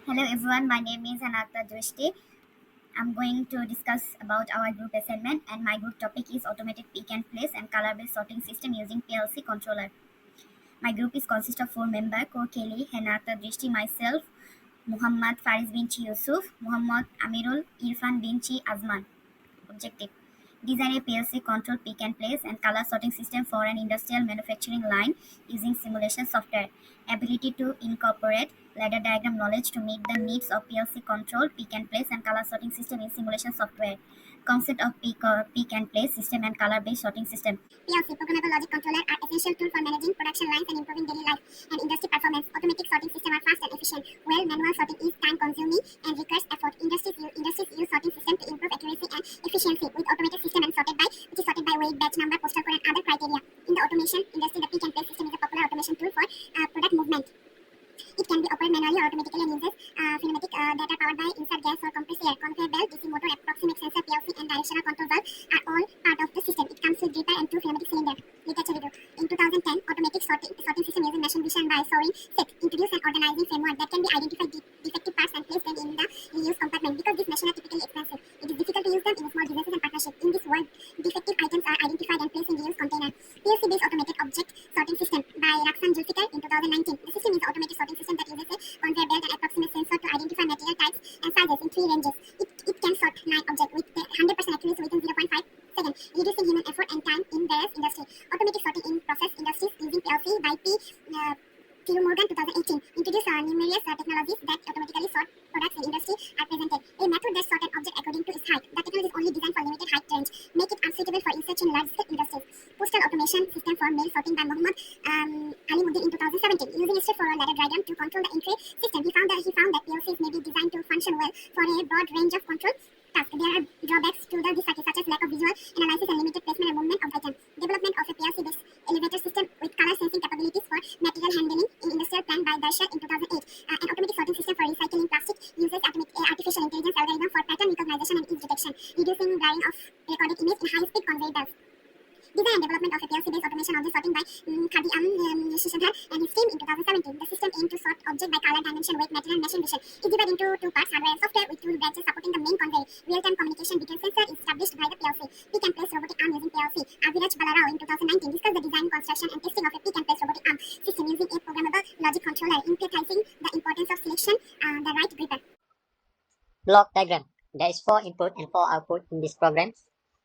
Hello everyone, my name is Anata Drishti. I'm going to discuss about our group assignment and my group topic is automated pick and place and color based sorting system using PLC controller. My group is consist of four members: Kokeli, Henata Drishti, myself, Muhammad Faris Binchi Yusuf, Muhammad Amirul Irfan Binchi Azman. Objective: design a PLC control pick and place and color sorting system for an industrial manufacturing line using simulation software. Ability to incorporate ladder diagram knowledge to meet the needs of PLC control pick and place and color sorting system in simulation software. Concept of pick and place system and color based sorting system. PLC, programmable logic controller, are essential tool for managing production lines and improving daily life and industry performance. Automatic sorting system are fast and efficient, while manual sorting is time consuming and requires effort. Industries use sorting system to improve accuracy and efficiency with automated system and sorted by weight, batch number, postal code and other criteria. In the automation industry, the pick and place system is a popular automation tool for product movement. It can be operated manually or automatically and uses pneumatic that are powered by insert gas or compressed air. Conveyor belt, DC motor, approximate sensor, PLC, and directional control valve are all part of the system. It comes with gripper and two pneumatic cylinders. Literature review. In 2010, automatic sorting system using machine vision by Sorin Set introduced an organizing framework that can be identified defective parts and place them in the reuse compartment. Because these machines are typically expensive, it is difficult to use them in small businesses and partnerships. In this world, defective items are identified and placed in reuse container. PLC-based automated object sorting system by Raksan Zulfikar in 2019. The system is an automated sorting system that uses a conveyor belt and approximate sensor to identify material types and sizes in three ranges. It can sort 9 objects with 100% accuracy within 0.5 seconds, reducing human effort and time in various industries. Automatic sorting in process industries using PLC by P. Morgan 2018 introduced numerous technologies that automatically sort products in industry are presented. A method that sort an object according to its height. The technology is only designed for limited height range, make it unsuitable for research in large-scale industries. Postal automation system for mail sorting by Muhammad Ali Muddin in 2017. Using a straightforward ladder diagram to control the entry system, he found that PLCs may be designed to function well for a broad range of control tasks. There are drawbacks to this cycle, such as lack of visual analysis and limited placement and movement of items. Development of a PLC-based elevator system with color sensing capabilities for material handling in industrial plant by Darsha in 2008. An automatic sorting system for recycling plastic uses artificial intelligence algorithm for pattern recognition and ease detection, reducing blurring of recorded image in high-speed conveyor belts. Design and development of a PLC-based automation object sorting by Khadi Shishadhar and his team in 2017. The system aimed to sort object by color, dimension, weight, material, machine vision. It divided into two parts, hardware and software, with two branches supporting the main conveyor. Real-time communication between sensor is established by the PLC. Pick and place robotic arm using PLC. Aviraj Balarao in 2019 discussed the design, construction, and testing of a pick and place robotic arm system using a programmable logic controller, emphasizing the importance of selection the right gripper. Block diagram. There is 4 input and 4 output in this program.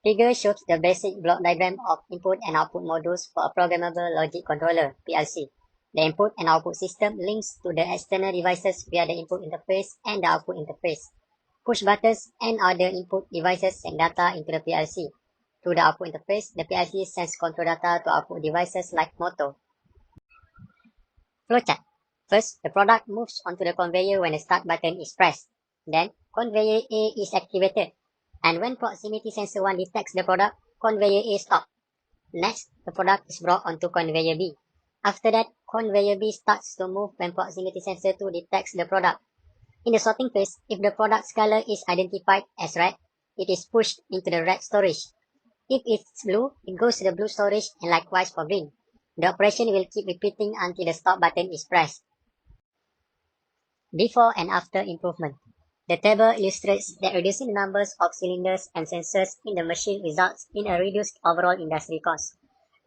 Figure shows the basic block diagram of input and output modules for a programmable logic controller, PLC. The input and output system links to the external devices via the input interface and the output interface. Push buttons and other input devices send data into the PLC. Through the output interface, the PLC sends control data to output devices like motor. Flowchart. First, the product moves onto the conveyor when the start button is pressed. Then, conveyor A is activated, and when proximity sensor 1 detects the product, conveyor A stops. Next, the product is brought onto conveyor B. After that, conveyor B starts to move when proximity sensor 2 detects the product. In the sorting phase, if the product's color is identified as red, it is pushed into the red storage. If it's blue, it goes to the blue storage, and likewise for green. The operation will keep repeating until the stop button is pressed. Before and after improvement. The table illustrates that reducing the numbers of cylinders and sensors in the machine results in a reduced overall industry cost.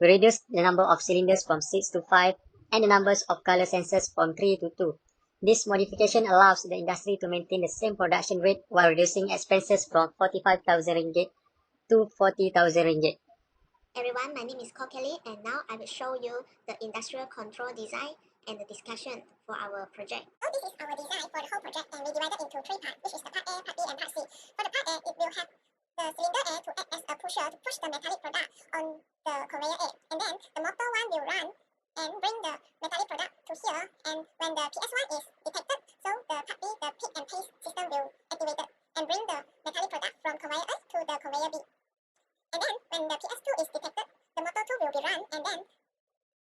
We reduced the number of cylinders from 6 to 5 and the numbers of color sensors from 3 to 2. This modification allows the industry to maintain the same production rate while reducing expenses from 45,000 ringgit to 40,000 ringgit. Everyone, my name is Kokeli and now I will show you the industrial control design and the discussion for our project. So this is our design for the whole project and we divided into 3 parts, which is the part A, part B and part C. For the part A, it will have the cylinder A to act as a pusher to push the metallic product on the conveyor A. And then the motor 1 will run and bring the metallic product to here, and when the PS1 is detected, so the part B, the pick and place system will activate it and bring the metallic product from conveyor A to the conveyor B. And then when the PS2 is detected, the motor 2 will be run and then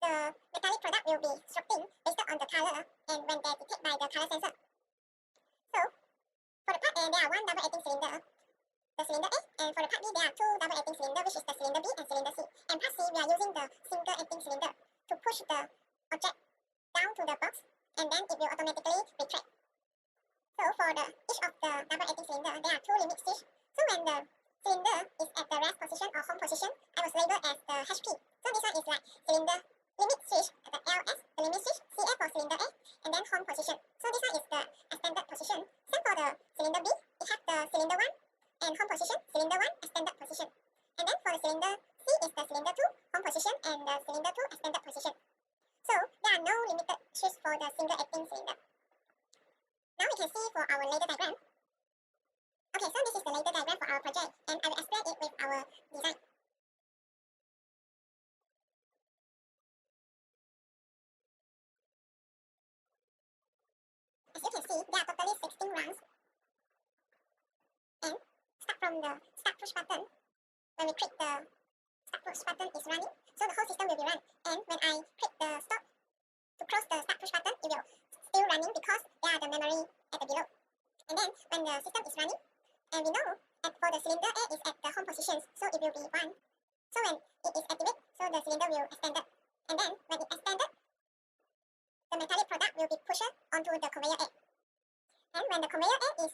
the metallic product will be sorting based on the color and when they're detected by the color sensor. So for the part A, there are 1 double acting cylinder, the cylinder A, and for the part B, there are 2 double acting cylinder, which is the cylinder B and cylinder C. And part C, we are using the single acting cylinder to push the object down to the box and then it will automatically retract. for each of the double acting cylinder, there are two limit switch. So when the cylinder is at the rest position or home position, I was labeled as the HP. So this one is like cylinder limit switch at the LS, the limit switch, CA for cylinder A, and then home position. So this one is the extended position. Same for the cylinder B, it has the cylinder 1 and home position, cylinder 1 extended position. And then for the cylinder C is the cylinder 2 home position and the cylinder 2 extended position. So there are no limited switch for the single acting cylinder. Now we can see for our ladder diagram. Okay, so this is the ladder diagram for our project, and I will explain it with our design. As you can see, there are totally 16 rounds. And start from the start push button. When we click the start push button is running, so the whole system will be run. And when I click the stop to close the start push button, it will still running because there are the memory at the below. And then when the system is running, and we know that for the cylinder A is at the home positions, so it will be 1. So when it is activated, so the cylinder will extend it. And then when it extended, the metallic product will be pushed onto the conveyor A. And when the conveyor A is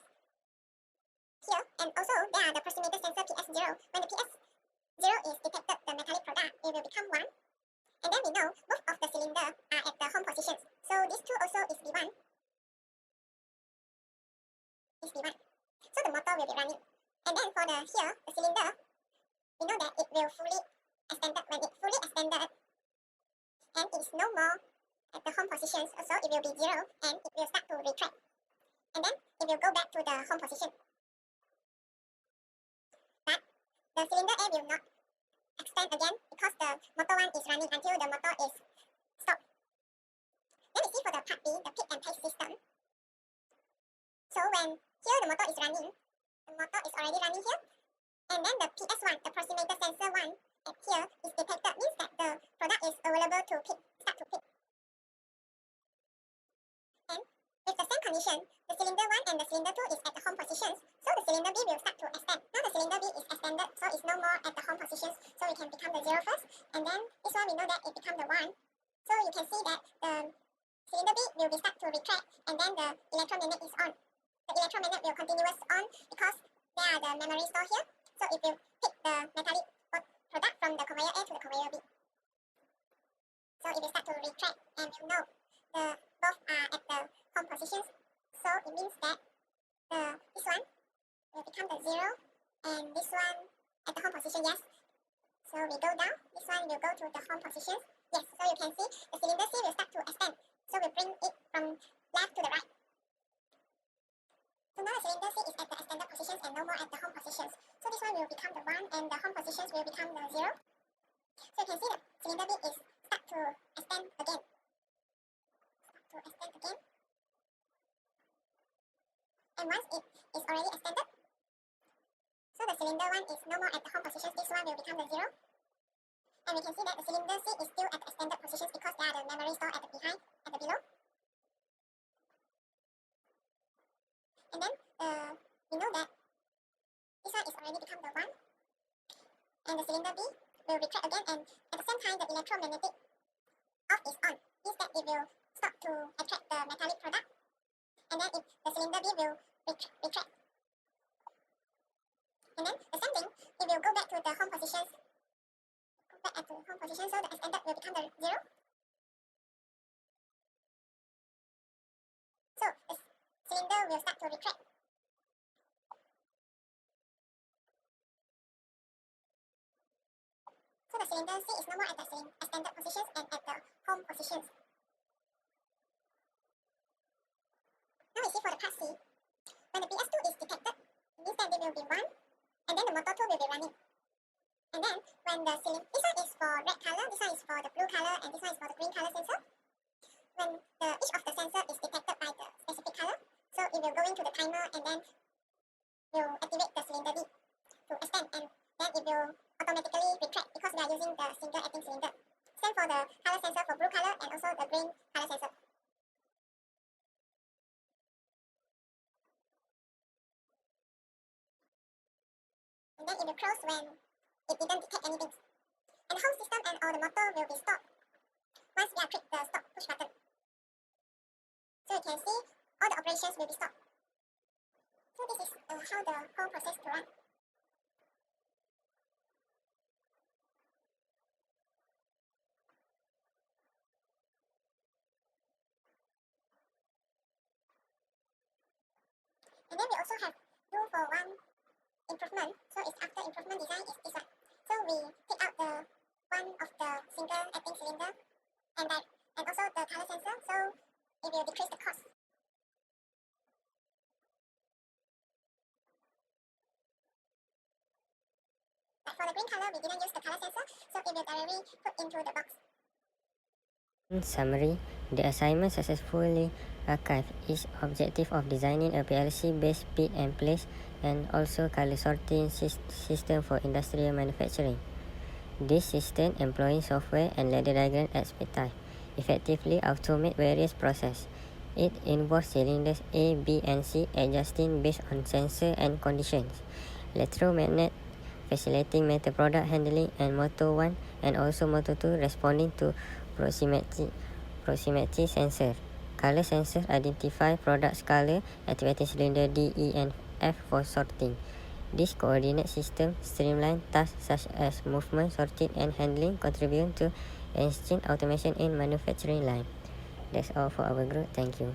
here, and also there are the proximity sensor PS0. When the PS0 is detected, the metallic product, it will become 1. And then we know both of the cylinder are at the home positions. So this two also is B1. Is B1. So the motor will be running. And then for the here, the cylinder, we know that it will fully extended. When it fully extended, and it is no more at the home positions, so it will be 0 and it will start to retract. And then it will go back to the home position. But the cylinder A will not extend again because the motor 1 is running until the motor is stopped. Then we see for the part B, the pick and place system. So when here the motor is running, the motor is already running here, and then the PS1, the proximity sensor 1 at here is detected, means that the product is available to pick, start to pick. And with the same condition, the cylinder 1 and the cylinder 2 is at the home positions, so the cylinder B will start to extend. Now the cylinder B is extended, so it's no more at the home positions, so it can become the 0 first, and then this one we know that it become the 1. So you can see that the cylinder B will be start to retract, and then the electromagnet is on. The electromagnet will continuous on because there are the memory store here, so it will pick the metallic product from the conveyor A to the conveyor B. So it will start to retract, and you know the both are at the home positions, so it means that this one will become the 0, and this one at the home position, yes. So we go down, this one will go to the home positions, yes. So you can see the cylinder C will start to extend, so we bring it from left to the right. So now the cylinder C is at the extended positions and no more at the home positions. So this one will become the 1 and the home positions will become the 0. So you can see that cylinder B is start to extend again. And once it is already extended, so the cylinder 1 is no more at the home positions, this one will become the 0. And we can see that the cylinder C is still at the extended positions because there are the memory store at the behind, at the below. And then we know that this one is already become the 1. And the cylinder B will retract again, and at the same time the electromagnetic off is on. Means that it will stop to attract the metallic product. And then the cylinder B will retract. And then the same thing, it will go back to the home positions. Go back to home position, so the extended will become the 0. So the cylinder will start to retract. So the cylinder C is no more at the extended positions and at the home positions. Now we see for the part C. When the PS2 is detected, it means that there will be 1, and then the motor 2 will be running. And then when the cylinder, this one is for red color, this one is for the blue color, and this one is for the green color sensor. When each of the sensor is detected by the specific color, so it will go into the timer and then will activate the cylinder B to extend, and then it will automatically retract because we are using the single acting cylinder. Same for the color sensor for blue color and also the green color sensor. And then it will close when it didn't detect anything. And the whole system and all the motor will be stopped once we are click the stop push button. So you can see all the operations will be stopped. So this is how the whole process to run. And then we also have room for one improvement. So it's after improvement design is this one. So we take out the one of the single acting cylinder and also the color sensor. So it will decrease the cost. But for the green color, we didn't use the color sensor, so it will directly put into the box. In summary, the assignment successfully achieved its objective of designing a PLC-based pick and place and also color sorting system for industrial manufacturing. This system, employing software and ladder diagram expertise, effectively automate various processes. It involves cylinders A, B, and C adjusting based on sensor and conditions, electromagnet facilitating metal product handling, and motor 1 and also motor 2 responding to proximity sensor. Color sensor identify product's color, activating cylinder D, E, and F for sorting. This coordinate system streamline tasks such as movement, sorting, and handling, contributing to efficient automation in manufacturing line. That's all for our group. Thank you.